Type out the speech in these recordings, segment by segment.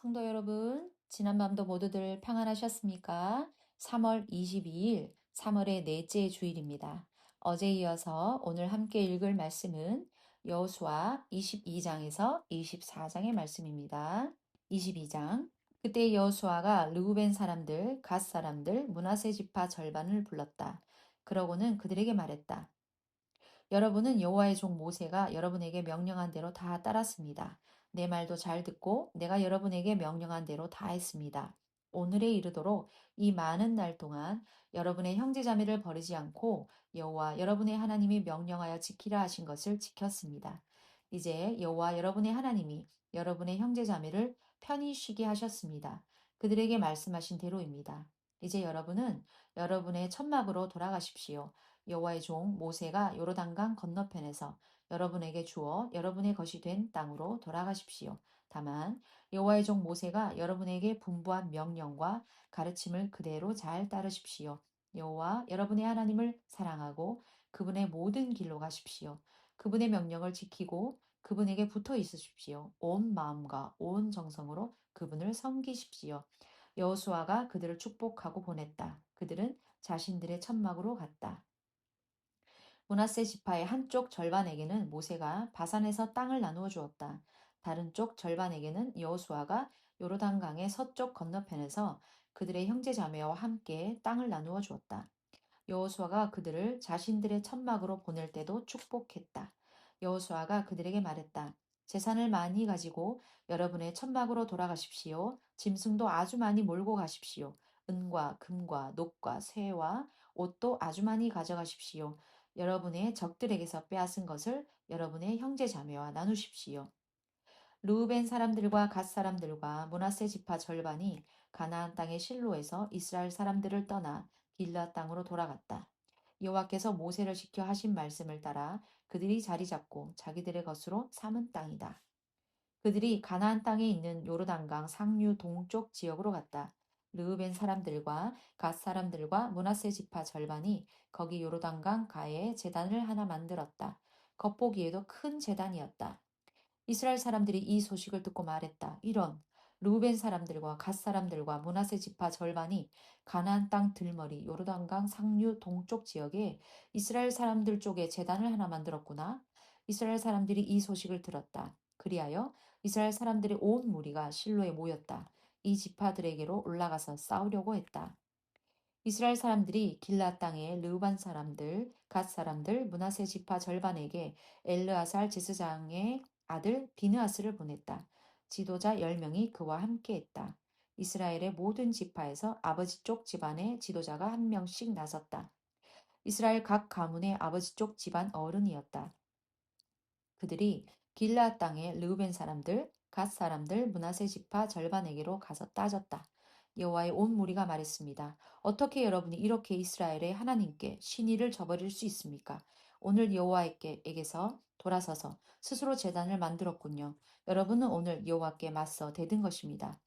성도 여러분, 지난밤도 모두들 평안하셨습니까? 3월 22일, 3월의 넷째 주일입니다. 어제 이어서 오늘 함께 읽을 말씀은 여호수아 22장에서 24장의 말씀입니다. 22장. 그때 여호수아가 르우벤 사람들, 갓 사람들, 므낫세 지파 절반을 불렀다. 그러고는 그들에게 말했다. 여러분은 여호와의 종 모세가 여러분에게 명령한 대로 다 따랐습니다. 내 말도 잘 듣고 내가 여러분에게 명령한 대로 다 했습니다. 오늘에 이르도록 이 많은 날 동안 여러분의 형제자매를 버리지 않고 여호와 여러분의 하나님이 명령하여 지키라 하신 것을 지켰습니다. 이제 여호와 여러분의 하나님이 여러분의 형제자매를 편히 쉬게 하셨습니다. 그들에게 말씀하신 대로입니다. 이제 여러분은 여러분의 천막으로 돌아가십시오. 여호와의 종 모세가 요르단강 건너편에서 여러분에게 주어 여러분의 것이 된 땅으로 돌아가십시오. 다만 여호와의 종 모세가 여러분에게 분부한 명령과 가르침을 그대로 잘 따르십시오. 여호와 여러분의 하나님을 사랑하고 그분의 모든 길로 가십시오. 그분의 명령을 지키고 그분에게 붙어 있으십시오. 온 마음과 온 정성으로 그분을 섬기십시오. 여호수아가 그들을 축복하고 보냈다. 그들은 자신들의 천막으로 갔다. 므낫세 지파의 한쪽 절반에게는 모세가 바산에서 땅을 나누어 주었다. 다른 쪽 절반에게는 여호수아가 요르단강의 서쪽 건너편에서 그들의 형제 자매와 함께 땅을 나누어 주었다. 여호수아가 그들을 자신들의 천막으로 보낼 때도 축복했다. 여호수아가 그들에게 말했다. 재산을 많이 가지고 여러분의 천막으로 돌아가십시오. 짐승도 아주 많이 몰고 가십시오. 은과 금과 녹과 쇠와 옷도 아주 많이 가져가십시오. 여러분의 적들에게서 빼앗은 것을 여러분의 형제 자매와 나누십시오. 르우벤 사람들과 갓 사람들과 므낫세 지파 절반이 가나안 땅의 실로에서 이스라엘 사람들을 떠나 길라 땅으로 돌아갔다. 여호와께서 모세를 시켜 하신 말씀을 따라 그들이 자리 잡고 자기들의 것으로 삼은 땅이다. 그들이 가나안 땅에 있는 요르단강 상류 동쪽 지역으로 갔다. 르우벤 사람들과 갓 사람들과 므낫세 지파 절반이 거기 요르단강 가에 제단을 하나 만들었다. 겉보기에도 큰 제단이었다. 이스라엘 사람들이 이 소식을 듣고 말했다. 이런 루벤 사람들과 갓 사람들과 므낫세 지파 절반이 가나안 땅 들머리 요르단강 상류 동쪽 지역에 이스라엘 사람들 쪽에 제단을 하나 만들었구나. 이스라엘 사람들이 이 소식을 들었다. 그리하여 이스라엘 사람들의 온 무리가 실로에 모였다. 이 지파들에게로 올라가서 싸우려고 했다. 이스라엘 사람들이 길라 땅의 르우반 사람들, 갓 사람들, 므낫세 지파 절반에게 엘르아살 제사장의 아들 비느하스를 보냈다. 지도자 10명이 그와 함께했다. 이스라엘의 모든 지파에서 아버지 쪽 집안의 지도자가 한 명씩 나섰다. 이스라엘 각 가문의 아버지 쪽 집안 어른이었다. 그들이 길라 땅의 르우벤 사람들, 갓 사람들, 므낫세 지파 절반에게로 가서 따졌다. 여호와의 온 무리가 말했습니다. 어떻게 여러분이 이렇게 이스라엘의 하나님께 신의를 저버릴 수 있습니까? 오늘 여호와에게서 돌아서서 스스로 제단을 만들었군요. 여러분은 오늘 여호와께 맞서 대든 것입니다.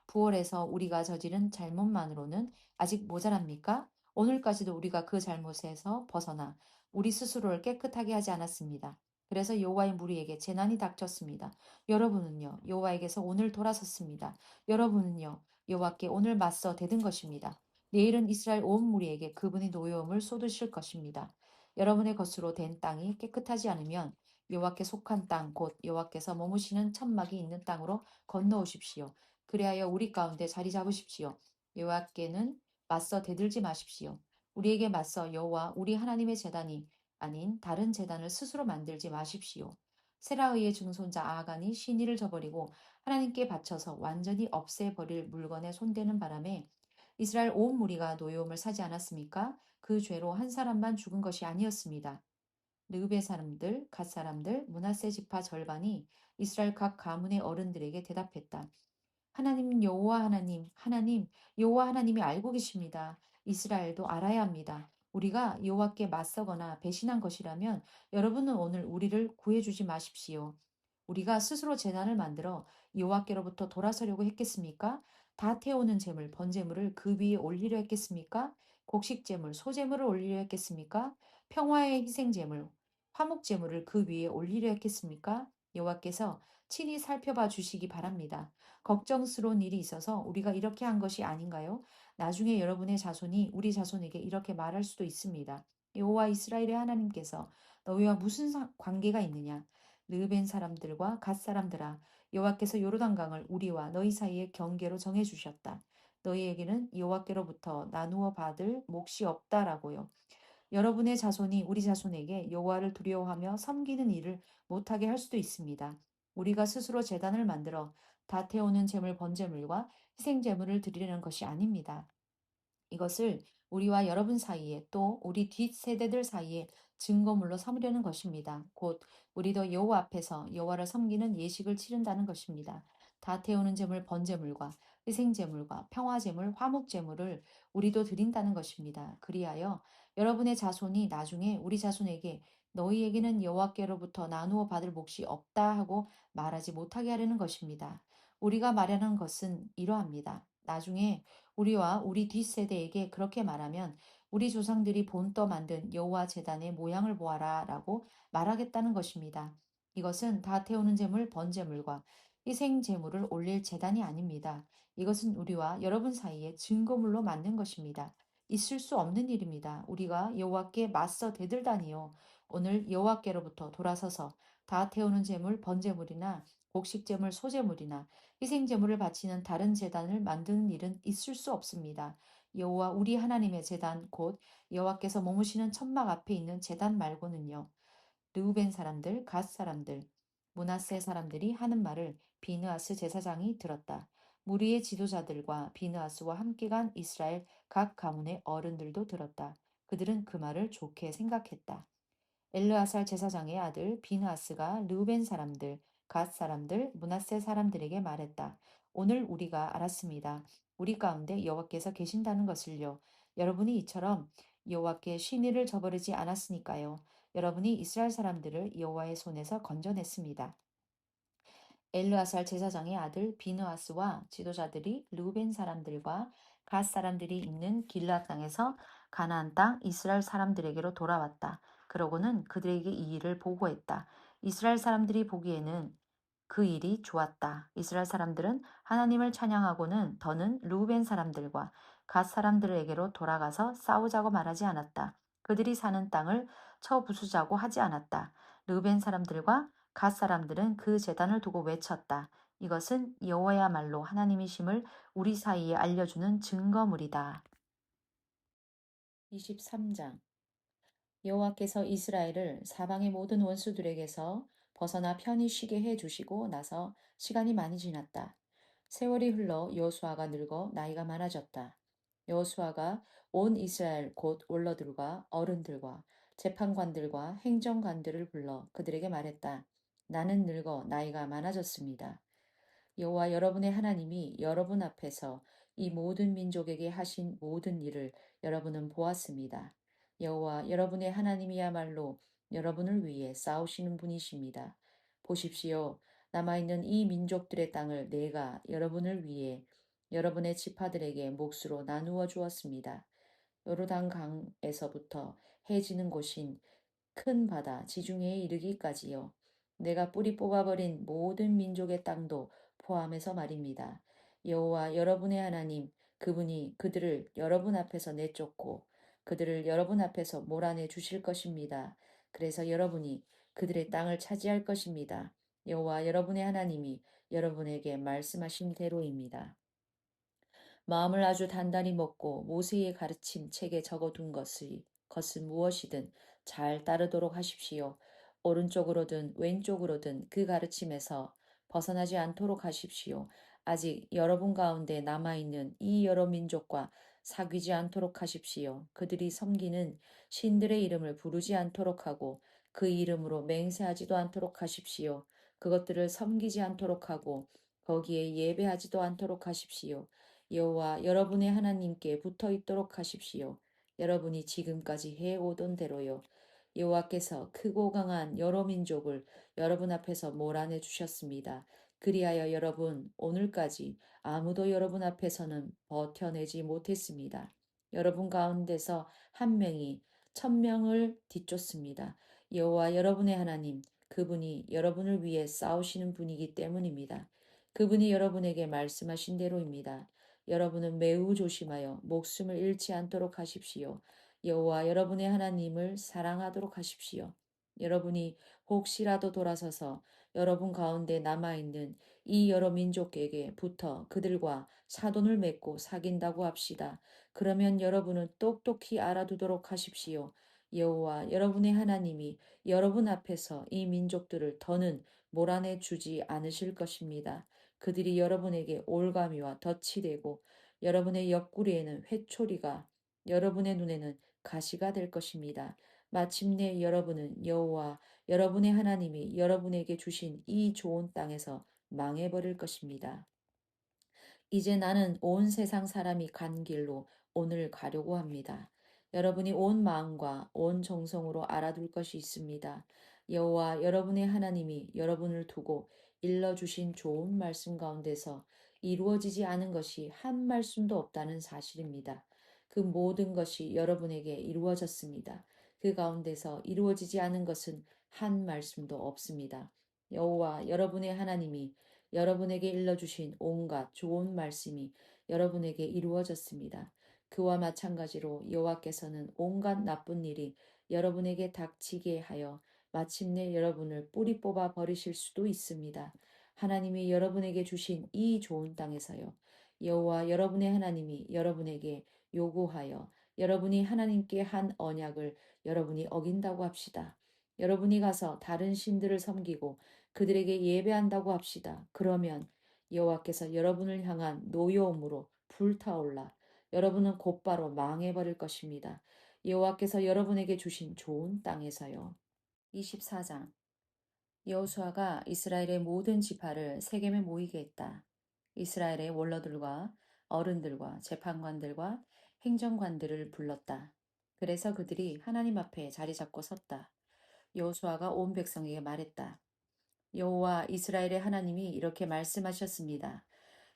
부월에서 우리가 저지른 잘못만으로는 아직 모자랍니까? 오늘까지도 우리가 그 잘못에서 벗어나 우리 스스로를 깨끗하게 하지 않았습니다. 그래서 여호와의 무리에게 재난이 닥쳤습니다. 여러분은요, 여호와에게서 오늘 돌아섰습니다. 여러분은요, 여호와께 오늘 맞서 대든 것입니다. 내일은 이스라엘 온 무리에게 그분이 노여움을 쏟으실 것입니다. 여러분의 것으로 된 땅이 깨끗하지 않으면 여호와께 속한 땅, 곧 여호와께서 머무시는 천막이 있는 땅으로 건너오십시오. 그리하여 우리 가운데 자리 잡으십시오. 여호와께는 맞서 대들지 마십시오. 우리에게 맞서 여호와 우리 하나님의 제단이 아닌 다른 제단을 스스로 만들지 마십시오. 세라의의 증손자 아하간이 신의를 저버리고 하나님께 바쳐서 완전히 없애버릴 물건에 손대는 바람에 이스라엘 온 무리가 노여움을 사지 않았습니까? 그 죄로 한 사람만 죽은 것이 아니었습니다. 르브의 사람들, 갓 사람들, 므낫세 지파 절반이 이스라엘 각 가문의 어른들에게 대답했다. 하나님 여호와 하나님 여호와 하나님이 알고 계십니다. 이스라엘도 알아야 합니다. 우리가 여호와께 맞서거나 배신한 것이라면 여러분은 오늘 우리를 구해주지 마십시오. 우리가 스스로 재단을 만들어 여호와께로부터 돌아서려고 했겠습니까? 다 태우는 제물, 번제물을 그 위에 올리려 했겠습니까? 곡식 제물, 소제물을 올리려 했겠습니까? 평화의 희생 제물, 화목 제물을 그 위에 올리려 했겠습니까? 여호와께서 친히 살펴봐 주시기 바랍니다. 걱정스러운 일이 있어서 우리가 이렇게 한 것이 아닌가요? 나중에 여러분의 자손이 우리 자손에게 이렇게 말할 수도 있습니다. 여호와 이스라엘의 하나님께서 너희와 무슨 관계가 있느냐? 르벤 사람들과 갓 사람들아, 여호와께서 요르단강을 우리와 너희 사이의 경계로 정해 주셨다. 너희에게는 여호와께로부터 나누어 받을 몫이 없다라고요. 여러분의 자손이 우리 자손에게 여호와를 두려워하며 섬기는 일을 못하게 할 수도 있습니다. 우리가 스스로 제단을 만들어 다 태우는 제물 번제물과 희생 제물을 드리려는 것이 아닙니다. 이것을 우리와 여러분 사이에 또 우리 뒷세대들 사이에 증거물로 삼으려는 것입니다. 곧 우리도 여호와 앞에서 여호와를 섬기는 예식을 치른다는 것입니다. 다 태우는 제물 번제물과 희생 제물과 평화 제물, 화목 제물을 우리도 드린다는 것입니다. 그리하여 여러분의 자손이 나중에 우리 자손에게 너희에게는 여호와께로부터 나누어 받을 몫이 없다 하고 말하지 못하게 하려는 것입니다. 우리가 말하는 것은 이러합니다. 나중에 우리와 우리 뒷세대에게 그렇게 말하면 우리 조상들이 본떠 만든 여호와 제단의 모양을 보아라라고 말하겠다는 것입니다. 이것은 다 태우는 제물 번제물과 희생 제물을 올릴 제단이 아닙니다. 이것은 우리와 여러분 사이에 증거물로 만든 것입니다. 있을 수 없는 일입니다. 우리가 여호와께 맞서 대들다니요. 오늘 여호와께로부터 돌아서서 다 태우는 제물 번제물이나 곡식 제물 소제물이나 희생 제물을 바치는 다른 제단을 만드는 일은 있을 수 없습니다. 여호와 우리 하나님의 제단 곧 여호와께서 머무시는 천막 앞에 있는 제단 말고는요. 르우벤 사람들, 갓 사람들, 므낫세 사람들이 하는 말을 비느하스 제사장이 들었다. 무리의 지도자들과 비느하스와 함께 간 이스라엘 각 가문의 어른들도 들었다. 그들은 그 말을 좋게 생각했다. 엘르아살 제사장의 아들 비느하스가 르우벤 사람들, 갓 사람들, 므낫세 사람들에게 말했다. 오늘 우리가 알았습니다. 우리 가운데 여호와께서 계신다는 것을요. 여러분이 이처럼 여호와께 신의를 저버리지 않았으니까요. 여러분이 이스라엘 사람들을 여호와의 손에서 건져냈습니다. 엘르아살 제사장의 아들 비느하스와 지도자들이 르우벤 사람들과 갓 사람들이 있는 길앗 땅에서 가나안 땅 이스라엘 사람들에게로 돌아왔다. 그러고는 그들에게 이 일을 보고했다. 이스라엘 사람들이 보기에는 그 일이 좋았다. 이스라엘 사람들은 하나님을 찬양하고는 더는 르우벤 사람들과 갓 사람들에게로 돌아가서 싸우자고 말하지 않았다. 그들이 사는 땅을 쳐 부수자고 하지 않았다. 르우벤 사람들과 갓 사람들은 그 제단을 두고 외쳤다. 이것은 여호와야말로 하나님이심을 우리 사이에 알려주는 증거물이다. 23장 여호와께서 이스라엘을 사방의 모든 원수들에게서 벗어나 편히 쉬게 해 주시고 나서 시간이 많이 지났다. 세월이 흘러 여호수아가 늙어 나이가 많아졌다. 여호수아가 온 이스라엘 곧 원로들과 어른들과 재판관들과 행정관들을 불러 그들에게 말했다. 나는 늙어 나이가 많아졌습니다. 여호와 여러분의 하나님이 여러분 앞에서 이 모든 민족에게 하신 모든 일을 여러분은 보았습니다. 여호와 여러분의 하나님이야말로 여러분을 위해 싸우시는 분이십니다. 보십시오. 남아있는 이 민족들의 땅을 내가 여러분을 위해 여러분의 지파들에게 몫으로 나누어 주었습니다. 요르단 강에서부터 해지는 곳인 큰 바다 지중해에 이르기까지요. 내가 뿌리 뽑아버린 모든 민족의 땅도 포함해서 말입니다. 여호와 여러분의 하나님 그분이 그들을 여러분 앞에서 내쫓고 그들을 여러분 앞에서 몰아내 주실 것입니다. 그래서 여러분이 그들의 땅을 차지할 것입니다. 여호와 여러분의 하나님이 여러분에게 말씀하신 대로입니다. 마음을 아주 단단히 먹고 모세의 가르침 책에 적어둔 것은 무엇이든 잘 따르도록 하십시오. 오른쪽으로든 왼쪽으로든 그 가르침에서 벗어나지 않도록 하십시오. 아직 여러분 가운데 남아있는 이 여러 민족과 사귀지 않도록 하십시오. 그들이 섬기는 신들의 이름을 부르지 않도록 하고 그 이름으로 맹세하지도 않도록 하십시오. 그것들을 섬기지 않도록 하고 거기에 예배하지도 않도록 하십시오. 여호와 여러분의 하나님께 붙어 있도록 하십시오. 여러분이 지금까지 해오던 대로요. 여호와께서 크고 강한 여러 민족을 여러분 앞에서 몰아내 주셨습니다. 그리하여 여러분 오늘까지 아무도 여러분 앞에서는 버텨내지 못했습니다. 여러분 가운데서 한 명이 1000명을 뒤쫓습니다. 여호와 여러분의 하나님 그분이 여러분을 위해 싸우시는 분이기 때문입니다. 그분이 여러분에게 말씀하신 대로입니다. 여러분은 매우 조심하여 목숨을 잃지 않도록 하십시오. 여호와 여러분의 하나님을 사랑하도록 하십시오. 여러분이 혹시라도 돌아서서 여러분 가운데 남아있는 이 여러 민족에게 붙어 그들과 사돈을 맺고 사귄다고 합시다. 그러면 여러분은 똑똑히 알아두도록 하십시오. 여호와 여러분의 하나님이 여러분 앞에서 이 민족들을 더는 몰아내 주지 않으실 것입니다. 그들이 여러분에게 올가미와 덫이 되고 여러분의 옆구리에는 회초리가 여러분의 눈에는 가시가 될 것입니다. 마침내 여러분은 여호와 여러분의 하나님이 여러분에게 주신 이 좋은 땅에서 망해버릴 것입니다. 이제 나는 온 세상 사람이 간 길로 오늘 가려고 합니다. 여러분이 온 마음과 온 정성으로 알아둘 것이 있습니다. 여호와 여러분의 하나님이 여러분을 두고 일러주신 좋은 말씀 가운데서 이루어지지 않은 것이 한 말씀도 없다는 사실입니다. 그 모든 것이 여러분에게 이루어졌습니다. 그 가운데서 이루어지지 않은 것은 한 말씀도 없습니다. 여호와 여러분의 하나님이 여러분에게 일러주신 온갖 좋은 말씀이 여러분에게 이루어졌습니다. 그와 마찬가지로 여호와께서는 온갖 나쁜 일이 여러분에게 닥치게 하여 마침내 여러분을 뿌리 뽑아 버리실 수도 있습니다. 하나님이 여러분에게 주신 이 좋은 땅에서요. 여호와 여러분의 하나님이 여러분에게 요구하여 여러분이 하나님께 한 언약을 여러분이 어긴다고 합시다. 여러분이 가서 다른 신들을 섬기고 그들에게 예배한다고 합시다. 그러면 여호와께서 여러분을 향한 노여움으로 불타올라 여러분은 곧바로 망해버릴 것입니다. 여호와께서 여러분에게 주신 좋은 땅에서요. 24장 여호수아가 이스라엘의 모든 지파를 세겜에 모이게 했다. 이스라엘의 원로들과 어른들과 재판관들과 행정관들을 불렀다. 그래서 그들이 하나님 앞에 자리 잡고 섰다. 여호수아가 온 백성에게 말했다. 여호와 이스라엘의 하나님이 이렇게 말씀하셨습니다.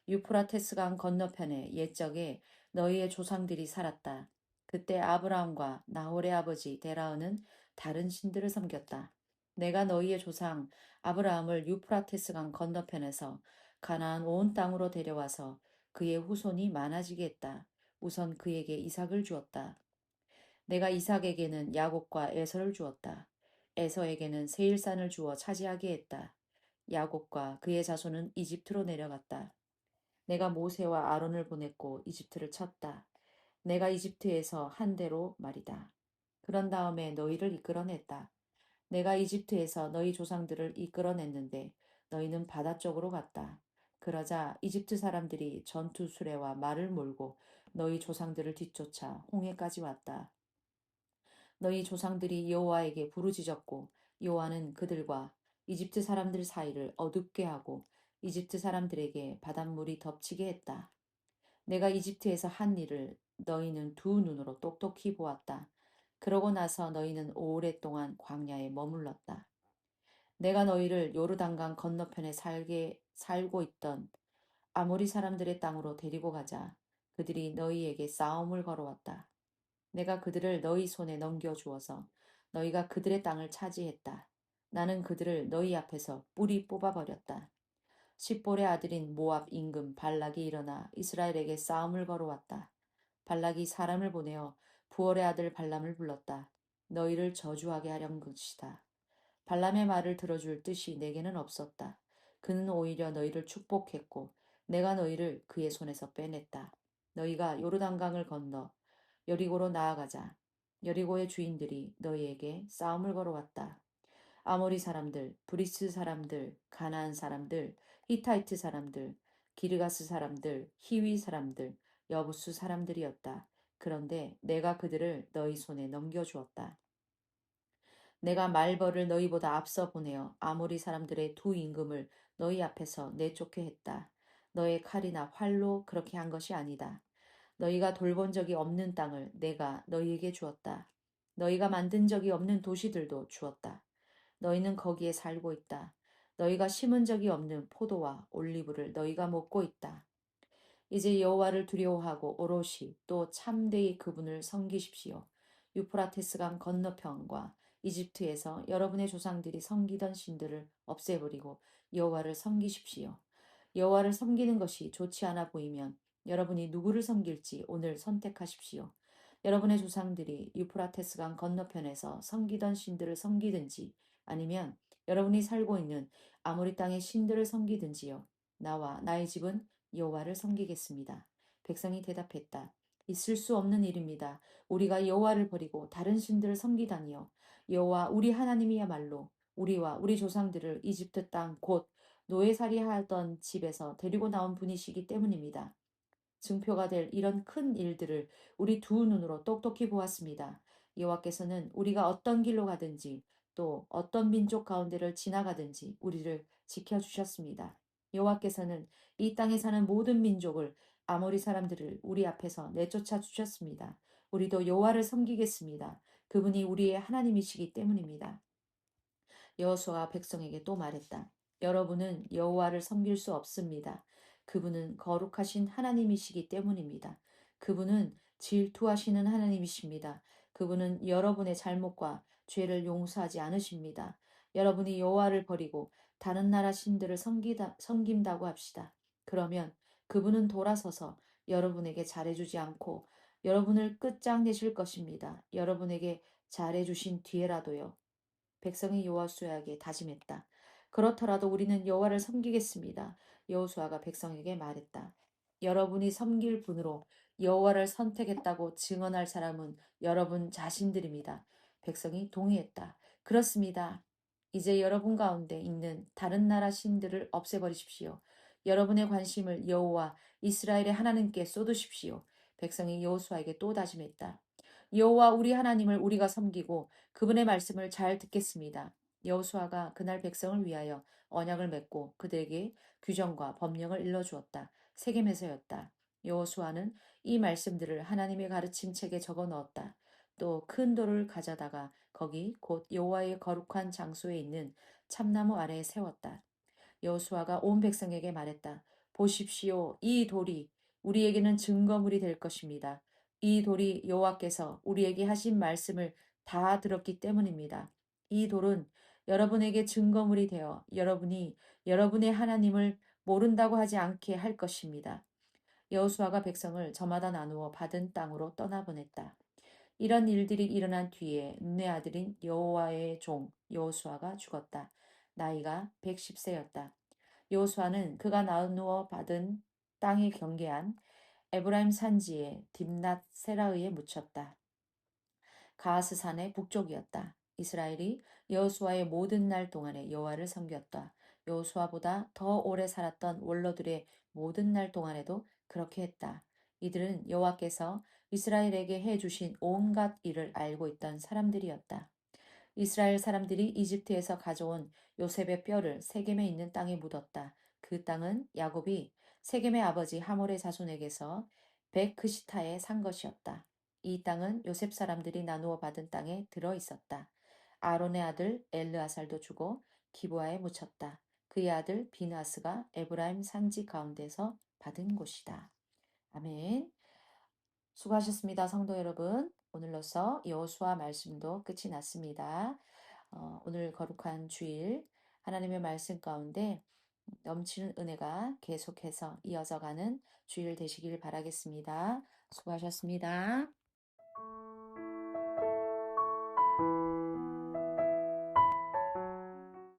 유프라테스강 건너편에 옛적에 너희의 조상들이 살았다. 그때 아브라함과 나홀의 아버지 데라은은 다른 신들을 섬겼다. 내가 너희의 조상 아브라함을 유프라테스강 건너편에서 가나안 온 땅으로 데려와서 그의 후손이 많아지게 했다. 우선 그에게 이삭을 주었다. 내가 이삭에게는 야곱과 에서를 주었다. 에서에게는 세일산을 주어 차지하게 했다. 야곱과 그의 자손은 이집트로 내려갔다. 내가 모세와 아론을 보냈고 이집트를 쳤다. 내가 이집트에서 한 대로 말이다. 그런 다음에 너희를 이끌어냈다. 내가 이집트에서 너희 조상들을 이끌어냈는데 너희는 바다 쪽으로 갔다. 그러자 이집트 사람들이 전투 수레와 말을 몰고 너희 조상들을 뒤쫓아 홍해까지 왔다. 너희 조상들이 여호와에게 부르짖었고 여호와는 그들과 이집트 사람들 사이를 어둡게 하고 이집트 사람들에게 바닷물이 덮치게 했다. 내가 이집트에서 한 일을 너희는 두 눈으로 똑똑히 보았다. 그러고 나서 너희는 오랫동안 광야에 머물렀다. 내가 너희를 요르단강 건너편에 살고 있던 아모리 사람들의 땅으로 데리고 가자. 그들이 너희에게 싸움을 걸어왔다. 내가 그들을 너희 손에 넘겨주어서 너희가 그들의 땅을 차지했다. 나는 그들을 너희 앞에서 뿌리 뽑아버렸다. 십볼의 아들인 모압 임금 발락이 일어나 이스라엘에게 싸움을 걸어왔다. 발락이 사람을 보내어 부월의 아들 발람을 불렀다. 너희를 저주하게 하려는 것이다. 발람의 말을 들어줄 뜻이 내게는 없었다. 그는 오히려 너희를 축복했고 내가 너희를 그의 손에서 빼냈다. 너희가 요르단강을 건너 여리고로 나아가자. 여리고의 주인들이 너희에게 싸움을 걸어왔다. 아모리 사람들, 브리스 사람들, 가나안 사람들, 히타이트 사람들, 기르가스 사람들, 히위 사람들, 여부수 사람들이었다. 그런데 내가 그들을 너희 손에 넘겨주었다. 내가 말벌을 너희보다 앞서 보내어 아모리 사람들의 두 임금을 너희 앞에서 내쫓게 했다. 너의 칼이나 활로 그렇게 한 것이 아니다. 너희가 돌본 적이 없는 땅을 내가 너희에게 주었다. 너희가 만든 적이 없는 도시들도 주었다. 너희는 거기에 살고 있다. 너희가 심은 적이 없는 포도와 올리브를 너희가 먹고 있다. 이제 여호와를 두려워하고 오롯이 또 참되이 그분을 섬기십시오. 유프라테스강 건너편과 이집트에서 여러분의 조상들이 섬기던 신들을 없애버리고 여호와를 섬기십시오. 여호와를 섬기는 것이 좋지 않아 보이면 여러분이 누구를 섬길지 오늘 선택하십시오. 여러분의 조상들이 유프라테스강 건너편에서 섬기던 신들을 섬기든지 아니면 여러분이 살고 있는 아모리 땅의 신들을 섬기든지요. 나와 나의 집은 여호와를 섬기겠습니다. 백성이 대답했다. 있을 수 없는 일입니다. 우리가 여호와를 버리고 다른 신들을 섬기다니요. 여호와 우리 하나님이야말로 우리와 우리 조상들을 이집트 땅 곧 노예살이 하던 집에서 데리고 나온 분이시기 때문입니다. 증표가 될 이런 큰 일들을 우리 두 눈으로 똑똑히 보았습니다. 여호와께서는 우리가 어떤 길로 가든지 또 어떤 민족 가운데를 지나가든지 우리를 지켜주셨습니다. 여호와께서는 이 땅에 사는 모든 민족을 아모리 사람들을 우리 앞에서 내쫓아 주셨습니다. 우리도 여호와를 섬기겠습니다. 그분이 우리의 하나님이시기 때문입니다. 여호수아가 백성에게 또 말했다. 여러분은 여호와를 섬길 수 없습니다. 그분은 거룩하신 하나님이시기 때문입니다. 그분은 질투하시는 하나님이십니다. 그분은 여러분의 잘못과 죄를 용서하지 않으십니다. 여러분이 여호와를 버리고 다른 나라 신들을 섬긴다고 합시다. 그러면 그분은 돌아서서 여러분에게 잘해주지 않고 여러분을 끝장내실 것입니다. 여러분에게 잘해주신 뒤에라도요. 백성이 여호수아에게 다짐했다. 그렇더라도 우리는 여호와를 섬기겠습니다. 여호수아가 백성에게 말했다. 여러분이 섬길 분으로 여호와를 선택했다고 증언할 사람은 여러분 자신들입니다. 백성이 동의했다. 그렇습니다. 이제 여러분 가운데 있는 다른 나라 신들을 없애버리십시오. 여러분의 관심을 여호와 이스라엘의 하나님께 쏟으십시오. 백성이 여호수아에게 또 다짐했다. 여호와 우리 하나님을 우리가 섬기고 그분의 말씀을 잘 듣겠습니다. 여호수아가 그날 백성을 위하여 언약을 맺고 그들에게 규정과 법령을 일러주었다. 세겜에서였다. 여호수아는 이 말씀들을 하나님의 가르침 책에 적어 넣었다. 또 큰 돌을 가져다가 거기 곧 여호와의 거룩한 장소에 있는 참나무 아래에 세웠다. 여호수아가 온 백성에게 말했다. 보십시오. 이 돌이 우리에게는 증거물이 될 것입니다. 이 돌이 여호와께서 우리에게 하신 말씀을 다 들었기 때문입니다. 이 돌은 여러분에게 증거물이 되어 여러분이 여러분의 하나님을 모른다고 하지 않게 할 것입니다. 여호수아가 백성을 저마다 나누어 받은 땅으로 떠나보냈다. 이런 일들이 일어난 뒤에 눈의 아들인 여호와의 종 여호수아가 죽었다. 나이가 110세였다. 여호수아는 그가 나누어 받은 땅에 경계한 에브라임 산지에 딥낫 세라의에 묻혔다. 가하스 산의 북쪽이었다. 이스라엘이 여호수아의 모든 날 동안에 여호와를 섬겼다. 여호수아보다 더 오래 살았던 원로들의 모든 날 동안에도 그렇게 했다. 이들은 여호와께서 이스라엘에게 해 주신 온갖 일을 알고 있던 사람들이었다. 이스라엘 사람들이 이집트에서 가져온 요셉의 뼈를 세겜에 있는 땅에 묻었다. 그 땅은 야곱이 세겜의 아버지 하몰의 자손에게서 베크시타에 산 것이었다. 이 땅은 요셉 사람들이 나누어 받은 땅에 들어 있었다. 아론의 아들 엘르아살도 주고 기브아에 묻혔다. 그의 아들 비나스가 에브라임 산지 가운데서 받은 곳이다. 아멘. 수고하셨습니다, 성도 여러분. 오늘로써 여호수아 말씀도 끝이 났습니다. 오늘 거룩한 주일 하나님의 말씀 가운데 넘치는 은혜가 계속해서 이어져 가는 주일 되시길 바라겠습니다. 수고하셨습니다.